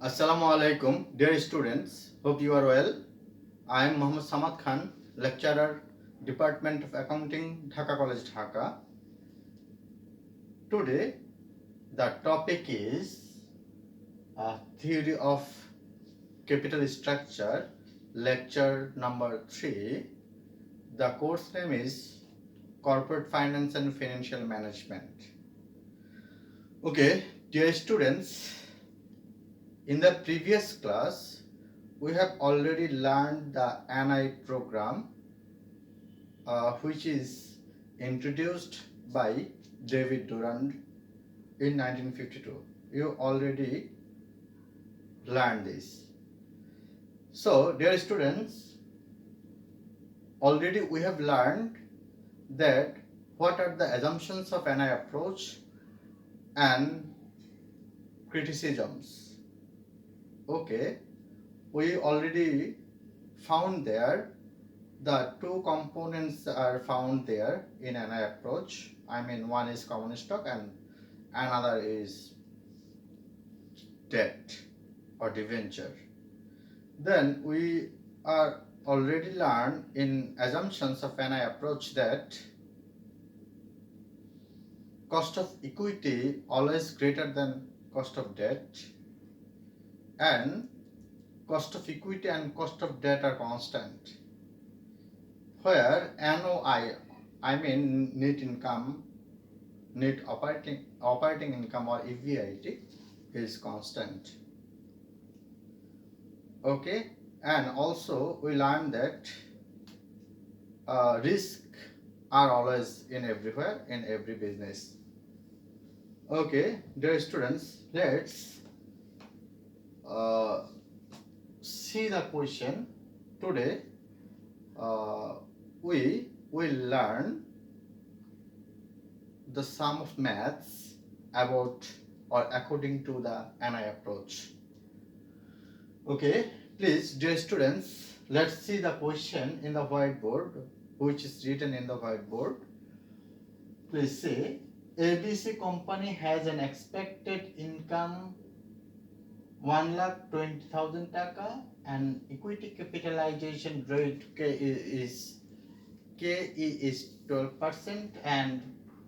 Assalamu alaikum, dear students. Hope you are well. I am Mohammad Samad Khan, lecturer, Department of Accounting, Dhaka College, Dhaka. Today, the topic is Theory of Capital Structure, lecture number 3. The course name is Corporate Finance and Financial Management. Okay, dear students, in the previous class, we have already learned the NI program, which is introduced by David Durand in 1952. You already learned this. So, dear students, already we have learned that what are the assumptions of NI approach and criticisms. Okay, we already found there the two components are found there in NI approach. I mean, one is common stock and another is debt or debenture. Then we are already learned in assumptions of NI approach that cost of equity always greater than cost of debt, and cost of equity and cost of debt are constant, where NOI, I mean net income, net operating income or EBIT is constant. Okay, and also we learned that risk are always in everywhere in every business. Okay, dear students, let's uh, see the question. Today we will learn the sum of maths about or according to the NI approach. Okay, please, dear students, let's see the question in the whiteboard, which is written in the whiteboard. Please say, ABC company has an expected income 1,20,000 taka and equity capitalization rate KE is 12% and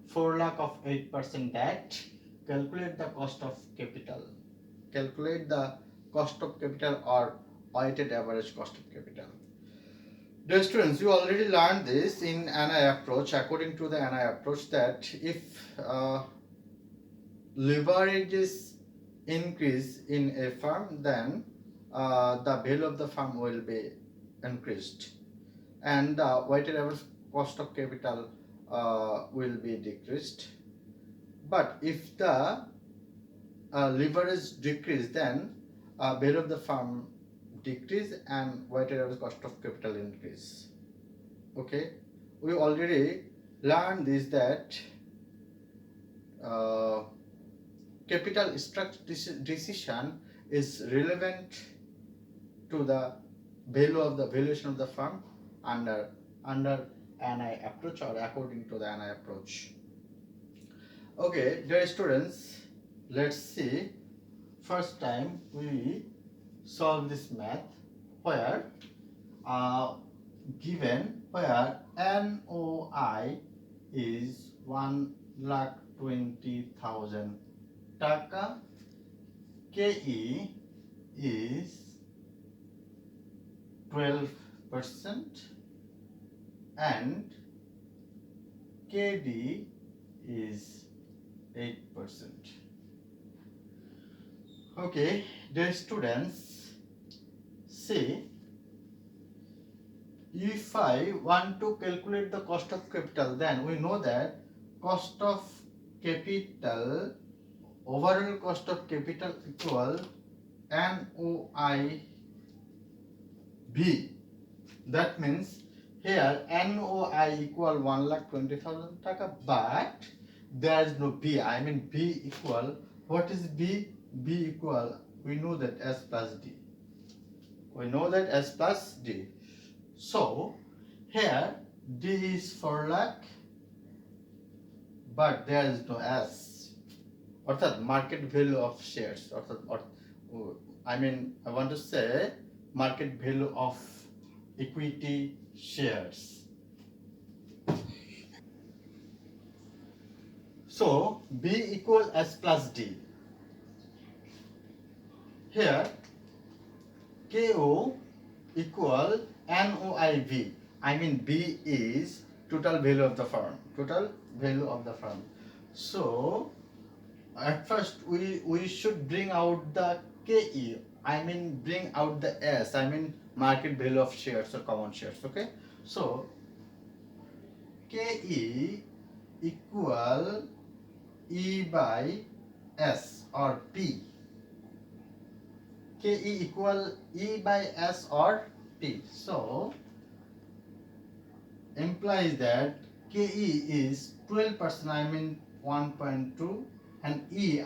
4 lakh of 8% debt. Calculate the cost of capital. Calculate the cost of capital or weighted average cost of capital. Dear students, you already learned this in NI approach. According to the NI approach, that if leverages increase in a firm, then the value of the firm will be increased and the weighted average cost of capital will be decreased. But if the leverage decrease, then value of the firm decrease and weighted average cost of capital increase. Okay, we already learned this, that capital structure decision is relevant to the valuation of the firm under NI approach or according to the NI approach. Okay, dear students, let's see. First time we solve this math where given where NOI is 1,20,000 taka, KE is 12% and KD is 8%. Okay, dear students, see, if I want to calculate the cost of capital, then we know that cost of capital, overall cost of capital equal NOI B. That means here NOI equal 1,20,000 taka, but there is no B. I mean B equal, what is B? B equal, we know that S plus D. We know that S plus D. So here D is 4 lakh, but there is no S. অর্থাৎ market value of shares, অর্থাৎ I want to say market value of equity shares. So B equal S plus D. Here KO equal NOIV. B is total value of the firm. Total value of the firm. So at first we should bring out the KE. Bring out the S. Market value of shares or common shares. Okay. So KE equal E by S or P. KE equal E by S or P. So implies that KE is 12%, 1.2, and E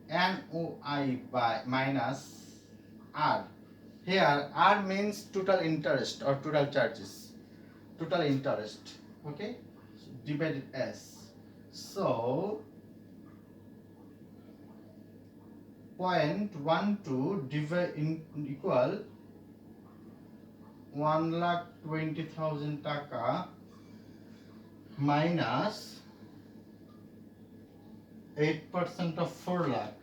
NOI by minus R. Here R means total interest or total charges. Total interest. Okay? Divided S. So 0.12 equal 1,20,000 টাকা minus 8% of 4 lakh.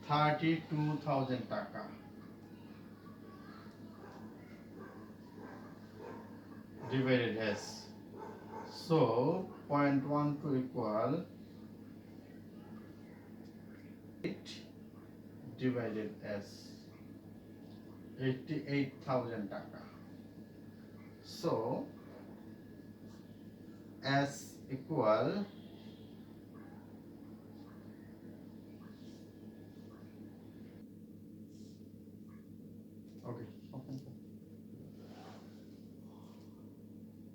32,000 টাকা divided S. So 0.12 equal 8 divided S, 88,000 টাকা. So S equal okay.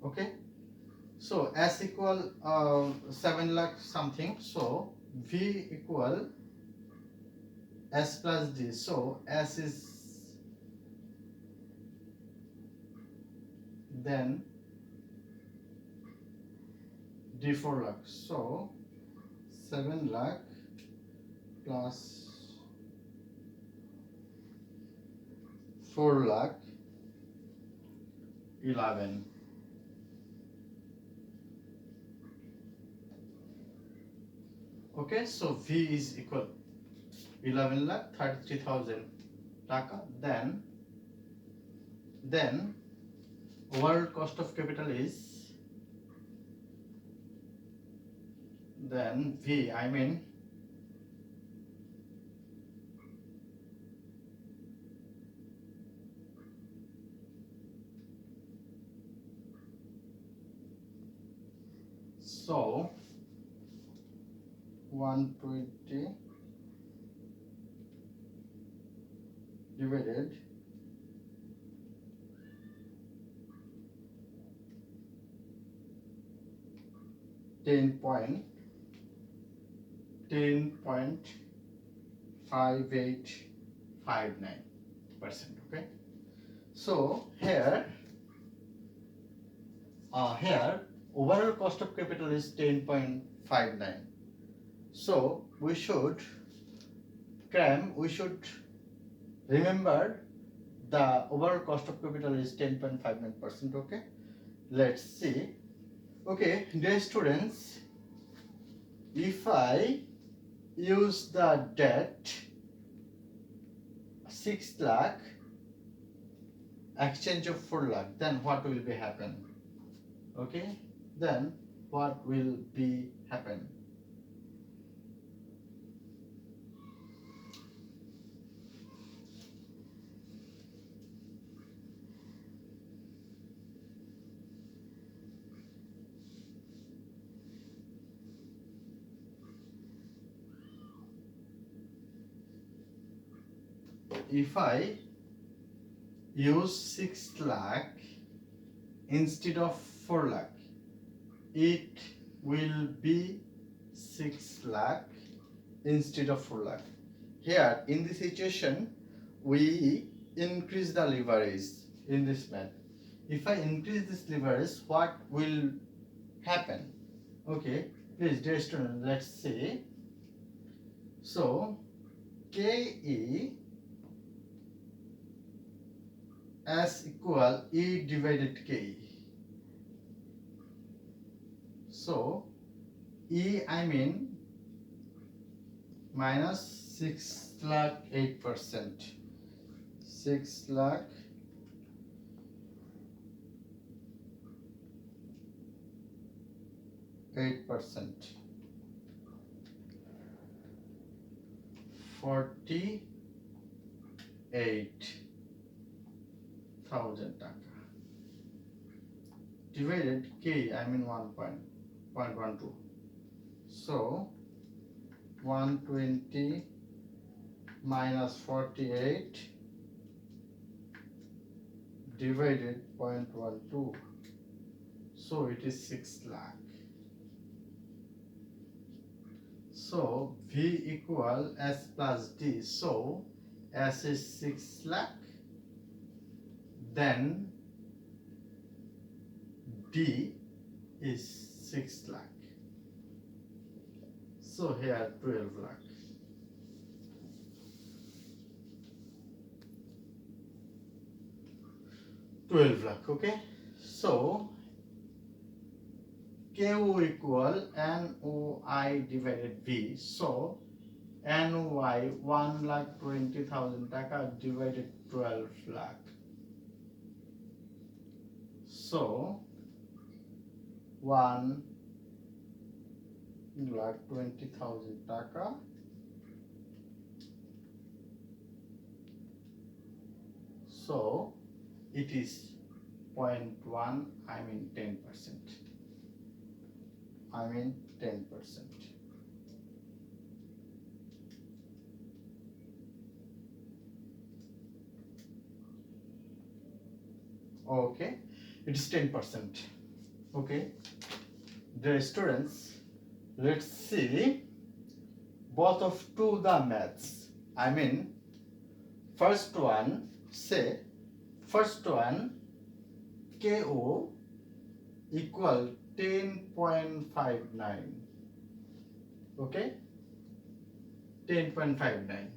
Okay. So S equal 7 lakh something. So V equal S plus D. So S is then D 4 lakh. So 7 lakh plus 4 lakh 11. Okay, so V is equal 11 lakh 33,000 taka. Then overall cost of capital is then V so 120 divided 10.5859%. Okay, so here overall cost of capital is 10.59. So we should remember the overall cost of capital is 10.59%. Okay, let's see. Okay, dear students, if I use the debt 6 lakh, exchange of 4 lakh, then what will be happen? Okay, then what will be happen? If I use 6 lakh instead of 4 lakh, it will be 6 lakh instead of 4 lakh. Here in this situation we increase the leverage in this math. If I increase this leverage, what will happen? Okay, please dear student, let's see. So KE as equal E divided KE. So E I mean minus 6 lakh 8%. 6 lakh 8%. 48,000 taka divided K I mean 1.12. So 120 minus 48 divided 0.12. So it is 6 lakh. So V equal S plus D. So S is 6 lakh. Then D is 6 lakh. So here 12 lakh. Okay. So KO equal NOI divided V. So NOI 1,20,000 taka divided 12 lakh. So 1,20,000 taka so it is 0.1 I mean 10%. I mean 10%. Okay, it is 10%. Okay, dear students, let's see both of two the maths. I mean, first one, say, first one, KO equal 10.59. Okay, 10.59.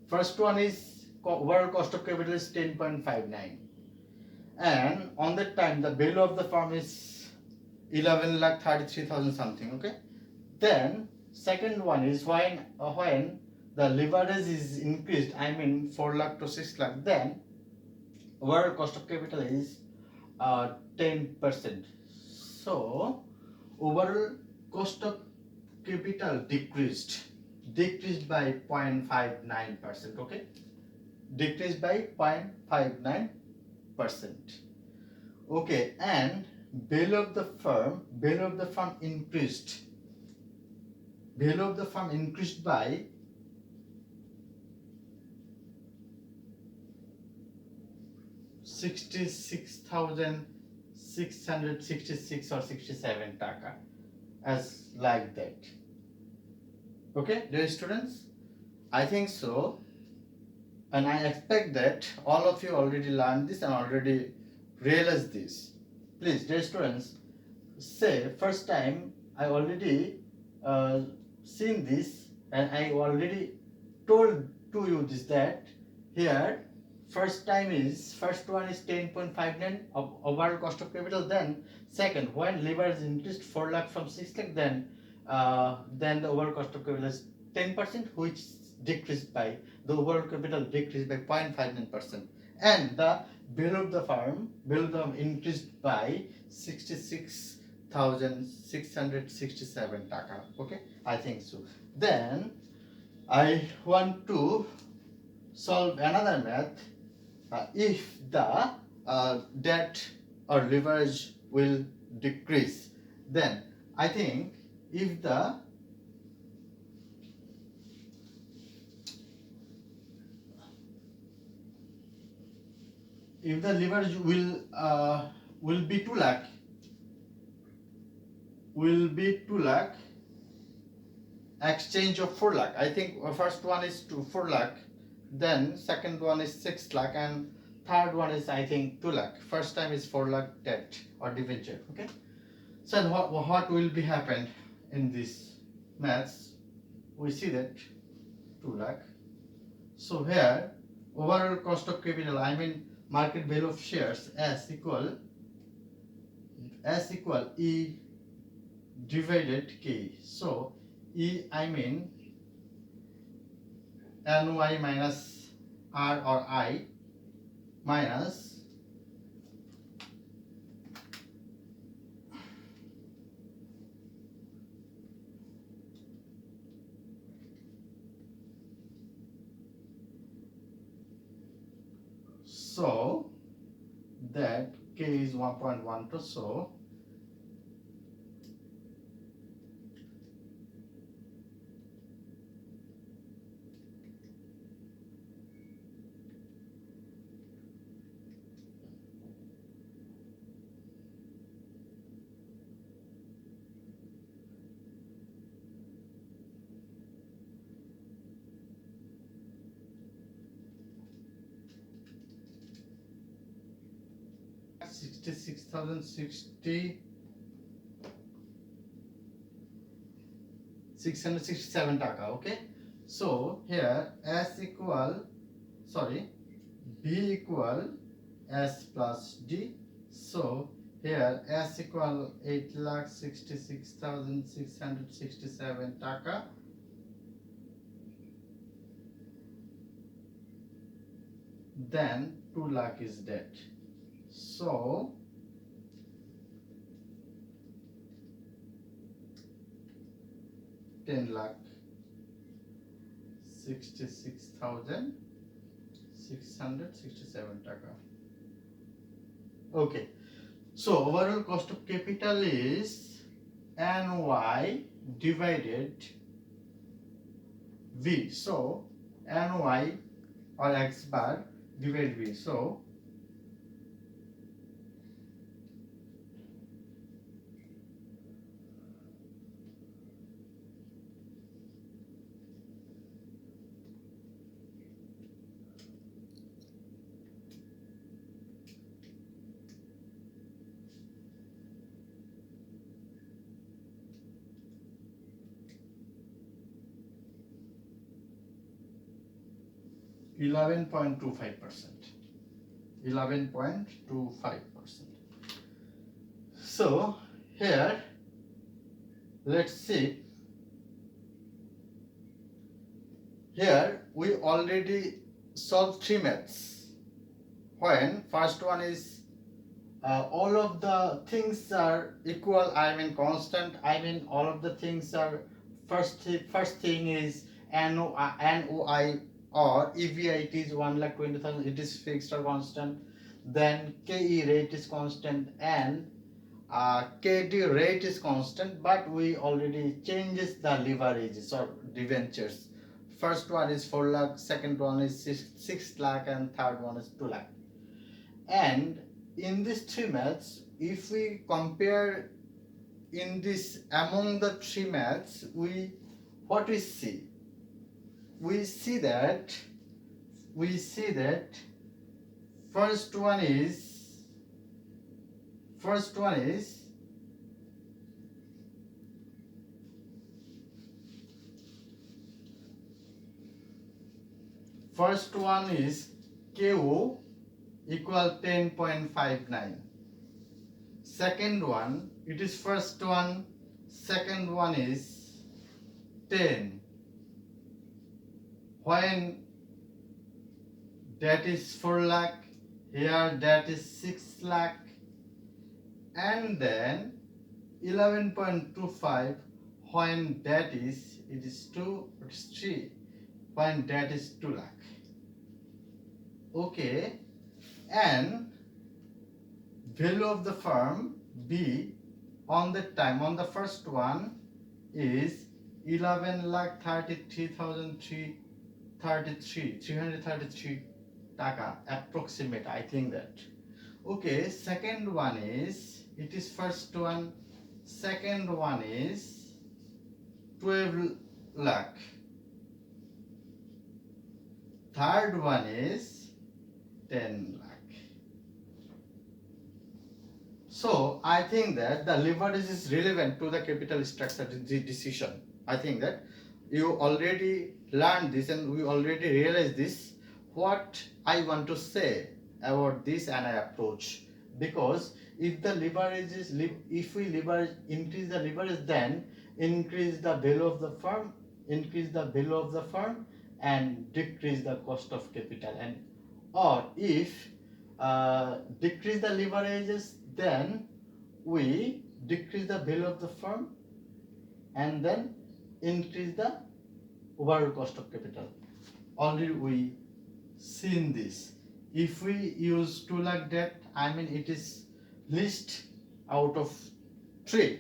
First one is overall cost of capital is 10.59, and on that time the value of the firm is 11,33,000 something. Okay, then second one is when the leverage is increased, I mean 4 lakh to 6 lakh, then overall cost of capital is 10%. So overall cost of capital decreased by 0.59%. Okay, decreased by 0.59%. Okay, and value of the firm increased. Value of the firm increased by 66,666 or 67 taka, as like that. Okay, dear students, I think so, and I expect that all of you already learned this and already realized this. Please, dear students, say first time I already seen this and I already told to you this, that here first one is 10.59 of overall cost of capital. Then second, when leverage increased 4 lakh from 6 lakh, then the overall cost of capital is 10%, which decreased by the overall capital decreased by 0.59%, and the value of the firm increased by 66,667 taka. Okay, I think so. Then I want to solve another math. If the debt or leverage will decrease, then I think if the leverage will be 2 lakh, exchange of 4 lakh. I think first one is 4 lakh, then second one is 6 lakh, and third one is I think 2 lakh. First time is 4 lakh debt or debenture. Okay. So what will be happened in this maths? We see that 2 lakh. So here overall cost of capital, I mean market value of shares, S equal E divided K. So E, I mean NY minus R or I minus so that K is 1.12, so $667 taka. Okay, so here B equal S plus D. So here S equal 8,66,667 taka. Then 2 lakh is debt. So ten lakh 66,667 taka. Okay, so overall cost of capital is NY divided V. So NY or X bar divided V. So 11.25%. 11.25%. So here let's see. Here we already solved three maths. When first one is all of the things are equal, I mean constant, I mean all of the things are first thing is NOI or EVI, it is 1,20,000, it is fixed or constant. Then KE rate is constant and KD rate is constant, but we already changes the leverages or debentures. First one is 4 lakh, second one is 6 lakh, and third one is 2 lakh. And in these three maths, if we compare in this among the three maths, what we see? We see that first one is first one is KO equal 10.59. Second one, it is first one, second one is 10. When that is 4 lakh, here that is 6 lakh, and then 11.25 when that is, it is 3, when that is 2 lakh. Okay, and value of the firm B on the time on the first one is 11,33,333 taka approximate, I think that. Okay, second one is, it is first one, second one is 12 lakh. third one is 10 lakh. So I think that the leverage is relevant to the capital structure decision. I think that you already learned this and we already realized this. What I want to say about this and I approach, because if the leverage is if we leverage increase the leverage, then increase the value of the firm, and decrease the cost of capital, and or if decrease the leverages, then we decrease the value of the firm and then increase the overall cost of capital. Already we seen this. If we use 2 lakh debt, I mean it is least out of 3,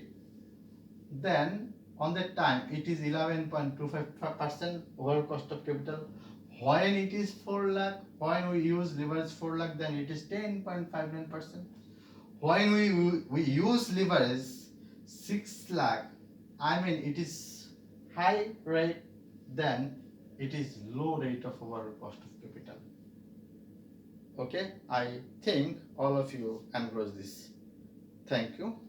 then on that time it is 11.25% overall cost of capital. When it is 4 lakh, when we use leverage 4 lakh, then it is 10.59%. When we use leverage 6 lakh, I mean it is high rate, then it is low rate of overall cost of capital. Okay, I think all of you embrace this. Thank you.